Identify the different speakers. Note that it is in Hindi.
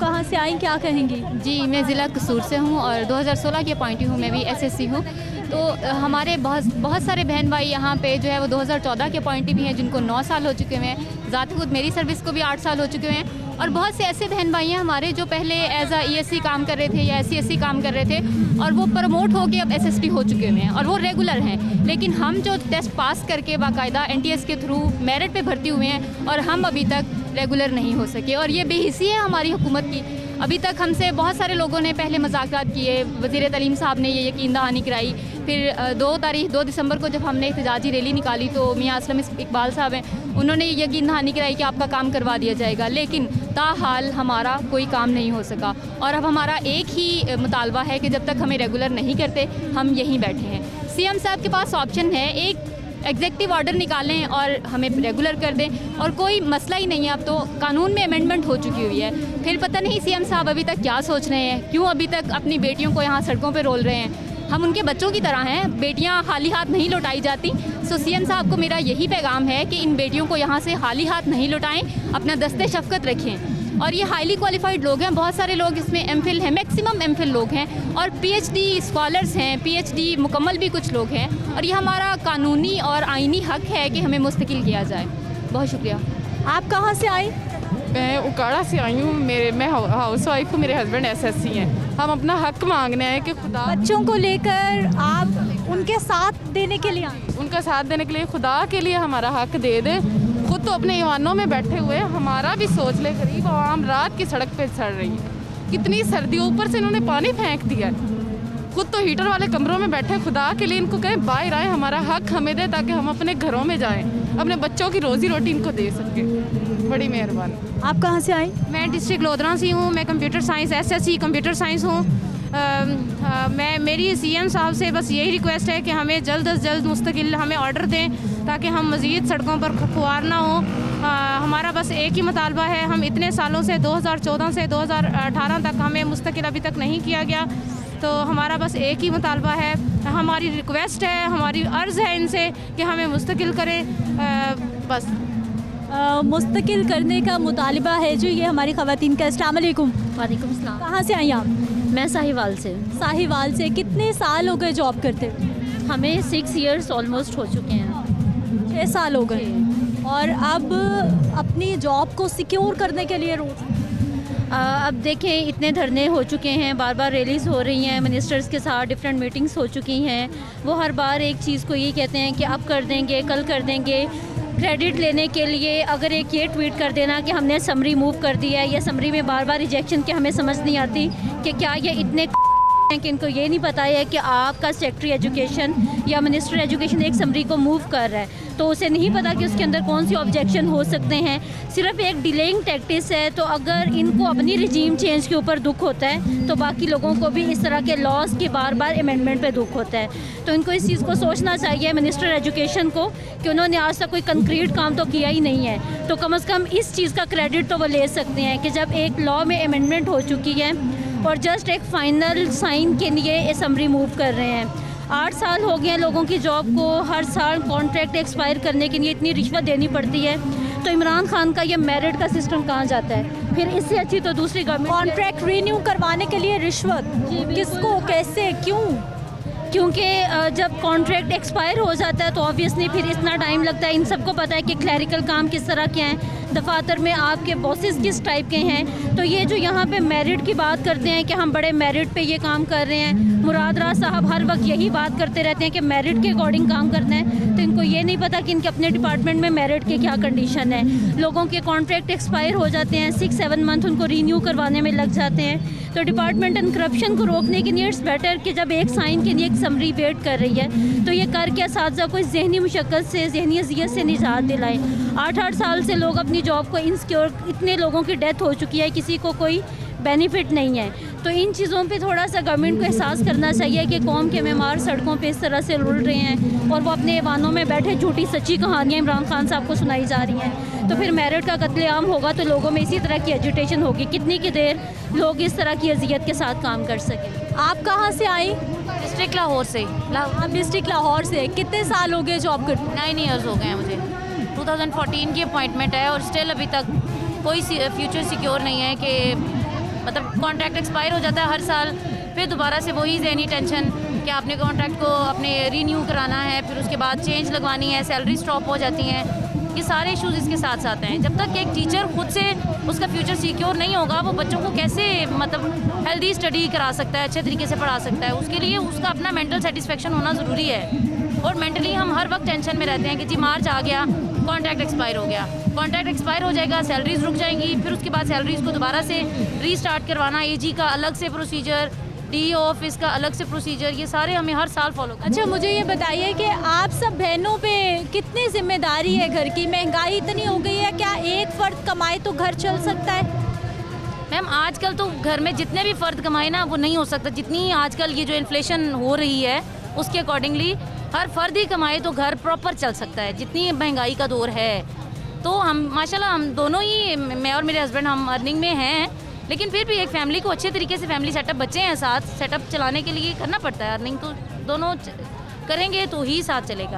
Speaker 1: कहाँ से आई, क्या कहेंगी?
Speaker 2: जी, मैं ज़िला कसूर से हूँ और 2016 की अपॉइंटी हूँ, मैं भी एसएससी हूँ। तो हमारे बहुत सारे बहन भाई यहाँ पे जो है वो 2014 के अपॉइंटी भी हैं जिनको 9 साल हो चुके हुए हैं। ज़ाती खुद मेरी सर्विस को भी 8 साल हो चुके हुए हैं और बहुत से ऐसे बहन भाई हैं हमारे जो पहले एज ईएससी काम कर रहे थे या एससी काम कर रहे थे और वो प्रमोट होकर अब एसएसटी हो चुके हुए हैं और वो रेगुलर हैं। लेकिन हम जो टेस्ट पास करके बाकायदा एनटीएस के थ्रू मेरिट पे भर्ती हुए हैं और हम अभी तक रेगुलर नहीं हो सके और ये बेहिसी है हमारी हुकूमत की। अभी तक हमसे बहुत सारे लोगों ने पहले मज़ाक़रात किए, वज़ीर तालीम साहब ने ये यकीन दहानी कराई। फिर 2 दिसंबर को जब हमने एहतजाजी रैली निकाली तो मियाँ असलम इकबाल साहब हैं, उन्होंने ये यकीन दहानी कराई कि आपका काम करवा दिया जाएगा। लेकिन ताहाल हमारा कोई काम नहीं हो सका और अब हमारा एक ही मुतालबा है कि जब तक हमें रेगुलर नहीं करते हम यहीं बैठे हैं। सीएम साहब के पास ऑप्शन है, एक एग्जेक्टिव ऑर्डर निकालें और हमें रेगुलर कर दें और कोई मसला ही नहीं है। अब तो कानून में अमेंडमेंट हो चुकी हुई है। फिर पता नहीं सीएम साहब अभी तक क्या सोच रहे हैं, क्यों अभी तक अपनी बेटियों को यहाँ सड़कों पे रोल रहे हैं। हम उनके बच्चों की तरह हैं, बेटियाँ खाली हाथ नहीं लौटाई जाती। सो सीएम साहब को मेरा यही पैगाम है कि इन बेटियों को यहाँ से खाली हाथ नहीं लौटाएं, अपना दस्ते शफ़क़त रखें। और ये हाईली क्वालिफाइड लोग हैं, बहुत सारे लोग इसमें एमफिल हैं, मैक्सिमम एमफिल लोग हैं और पीएचडी स्कॉलर्स हैं, पीएचडी मुकम्मल भी कुछ लोग हैं और ये हमारा कानूनी और आइनी हक है कि हमें मुस्तकिल किया जाए। बहुत शुक्रिया।
Speaker 1: आप कहाँ से आई?
Speaker 3: मैं उकाड़ा से आई हूँ। मैं हाउस वाइफ हूँ, मेरे हस्बैंड एसएससी हैं। हम अपना हक मांगने हैं कि खुदा
Speaker 1: बच्चों को लेकर आप उनके साथ देने के लिए आए?
Speaker 3: उनका साथ देने के लिए खुदा के लिए हमारा हक दे दे। खुद तो अपने ईवानों में बैठे हुए, हमारा भी सोच ले। गरीब आवाम रात की सड़क पे सड़ रही है, कितनी सर्दी, ऊपर से इन्होंने पानी फेंक दिया है। खुद तो हीटर वाले कमरों में बैठे, खुदा के लिए इनको कहें बाहर आए, हमारा हक हमें दे ताकि हम अपने घरों में जाएं, अपने बच्चों की रोजी रोटी इनको दे सकें। बड़ी मेहरबानी।
Speaker 1: आप कहाँ से आई?
Speaker 4: मैं डिस्ट्रिक्ट लोधरा से हूँ। मैं computer science SSC computer science हूँ। मेरी सीएम साहब से बस यही रिक्वेस्ट है कि हमें जल्द अज जल्द मुस्तकिल हमें ऑर्डर दें ताकि हम मज़ीद सड़कों पर खुआर ना हो। हमारा बस एक ही मुतालबा है, हम इतने सालों से 2014 से 2018 तक हमें मुस्तकिल अभी तक नहीं किया गया, तो हमारा बस एक ही मुतालबा है, हमारी रिक्वेस्ट है, हमारी अर्ज़ है इनसे कि हमें मुस्तकिल करें। बस
Speaker 1: मुस्तकिल करने का मुतालबा है जो ये हमारी ख़वातीन का। अस्सलाम वालेकुम।
Speaker 5: वालेकुम सलाम।
Speaker 1: कहाँ से आई आप?
Speaker 5: मैं साहिवाल से।
Speaker 1: साहिवाल से। कितने साल हो गए जॉब करते हुए?
Speaker 5: हमें 6 इयर्स ऑलमोस्ट हो चुके हैं।
Speaker 1: 6 साल हो गए। और अब अपनी जॉब को सिक्योर करने के लिए रोज़
Speaker 5: अब देखें इतने धरने हो चुके हैं, बार बार रैलीज़ हो रही हैं, मिनिस्टर्स के साथ डिफरेंट मीटिंग्स हो चुकी हैं। वो हर बार एक चीज़ को ये कहते हैं कि अब कर देंगे, कल कर देंगे। क्रेडिट लेने के लिए अगर एक ये ट्वीट कर देना कि हमने समरी मूव कर दिया है, या समरी में बार बार रिजेक्शन की हमें समझ नहीं आती कि क्या ये इतने कि इनको ये नहीं पता है कि आपका सेक्रेटरी एजुकेशन या मिनिस्टर एजुकेशन एक समरी को मूव कर रहा है, तो उसे नहीं पता कि उसके अंदर कौन सी ऑब्जेक्शन हो सकते हैं। सिर्फ एक डिलेइंग टैक्टिस है। तो अगर इनको अपनी रिजीम चेंज के ऊपर दुख होता है तो बाकी लोगों को भी इस तरह के लॉज के बार बार अमेंडमेंट पे दुख होता है। तो इनको इस चीज़ को सोचना चाहिए मिनिस्टर एजुकेशन को कि उन्होंने आज तक कोई कंक्रीट काम तो किया ही नहीं है, तो कम से कम इस चीज़ का क्रेडिट तो वो ले सकते हैं कि जब एक लॉ में अमेंडमेंट हो चुकी है और जस्ट एक फ़ाइनल साइन के लिए असम्बली मूव कर रहे हैं। 8 साल हो गए हैं लोगों की जॉब को, हर साल कॉन्ट्रैक्ट एक्सपायर करने के लिए इतनी रिश्वत देनी पड़ती है। तो इमरान खान का ये मेरिट का सिस्टम कहाँ जाता है? फिर इससे अच्छी तो दूसरी गवर्नमेंट।
Speaker 1: कॉन्ट्रैक्ट रीन्यू करवाने के लिए रिश्वत किसको, कैसे, क्यों?
Speaker 5: क्योंकि जब कॉन्ट्रैक्ट एक्सपायर हो जाता है तो ऑब्वियसली फिर इतना टाइम लगता है। इन सबको पता है कि क्लैरिकल काम किस तरह के हैं, दफातर में आपके बॉसेस किस टाइप के हैं। तो ये जो यहाँ पे मेरिट की बात करते हैं कि हम बड़े मेरिट पे ये काम कर रहे हैं, मुराद राज साहब हर वक्त यही बात करते रहते हैं कि मेरिट के अकॉर्डिंग काम करना है, तो इनको ये नहीं पता कि इनके अपने डिपार्टमेंट में मेरिट के क्या कंडीशन है। लोगों के कॉन्ट्रैक्ट एक्सपायर हो जाते हैं, 6-7 मंथ उनको रीन्यू करवाने में लग जाते हैं। तो डिपार्टमेंट एंड करप्शन को रोकने के लिए इट्स बेटर कि जब एक साइन के लिए एक समरी वेट कर रही है तो ये कर के असातिज़ा को जहनी मुशक्क़त से, जहनी अज़ियत से निजात दिलाएं। 8-8 साल से लोग अपनी जॉब को इनसिक्योर, इतने लोगों की डेथ हो चुकी है, किसी को कोई बेनिफिट नहीं है। तो इन चीज़ों पे थोड़ा सा गवर्नमेंट को एहसास करना चाहिए कि कौम के मेमार सड़कों पे इस तरह से रुल रहे हैं और वो अपने ऐवानों में बैठे झूठी सच्ची कहानियाँ इमरान खान साहब को सुनाई जा रही हैं। तो फिर मेरिट का कत्लेआम होगा तो लोगों में इसी तरह की एजुटेशन होगी, कितनी की देर लोग इस तरह की अजियत के साथ काम कर सकें।
Speaker 1: आप कहाँ से आई?
Speaker 6: डिस्ट्रिक्ट लाहौर से।
Speaker 1: आप डिस्ट्रिक्ट लाहौर से। कितने साल हो गए जॉब करते?
Speaker 6: 9 ईयर्स हो गए हैं मुझे। 2014 की अपॉइंटमेंट है और स्टिल अभी तक कोई फ्यूचर सिक्योर नहीं है कि मतलब कॉन्ट्रैक्ट एक्सपायर हो जाता है हर साल, फिर दोबारा से वही ज़हनी टेंशन कि आपने कॉन्ट्रैक्ट को अपने रीन्यू कराना है, फिर उसके बाद चेंज लगवानी है, सैलरी स्टॉप हो जाती हैं। ये सारे इश्यूज़ इसके साथ साथ हैं। जब तक एक टीचर खुद से उसका फ्यूचर सिक्योर नहीं होगा, वो बच्चों को कैसे मतलब हेल्दी स्टडी करा सकता है, अच्छे तरीके से पढ़ा सकता है। उसके लिए उसका अपना मेंटल सेटिस्फेक्शन होना ज़रूरी है। और मेंटली हम हर वक्त टेंशन में रहते हैं कि जी मार्च आ गया, कॉन्ट्रैक्ट एक्सपायर हो गया, कॉन्ट्रैक्ट एक्सपायर हो जाएगा, सैलरीज रुक जाएंगी, फिर उसके बाद सैलरीज को दोबारा से रीस्टार्ट करवाना, एजी का अलग से प्रोसीजर, डीईओ ऑफिस का अलग से प्रोसीजर, ये सारे हमें हर साल फॉलो करना।
Speaker 1: अच्छा, मुझे ये बताइए कि आप सब बहनों पे कितनी जिम्मेदारी है घर की? महंगाई इतनी हो गई है, क्या एक फ़र्द कमाए तो घर चल सकता है?
Speaker 6: मैम आजकल तो घर में जितने भी फ़र्द कमाए ना वो नहीं हो सकता। जितनी आजकल ये जो इन्फ्लेशन हो रही है उसके अकॉर्डिंगली हर फ़र्द ही कमाए तो घर प्रॉपर चल सकता है, जितनी महंगाई का दौर है। तो हम माशाल्लाह हम दोनों ही, मैं और मेरे हस्बैंड, हम अर्निंग में हैं, लेकिन फिर भी एक फैमिली को अच्छे तरीके से, फैमिली सेटअप, बच्चे हैं साथ, सेटअप चलाने के लिए करना पड़ता है। अर्निंग तो दोनों करेंगे तो ही साथ चलेगा।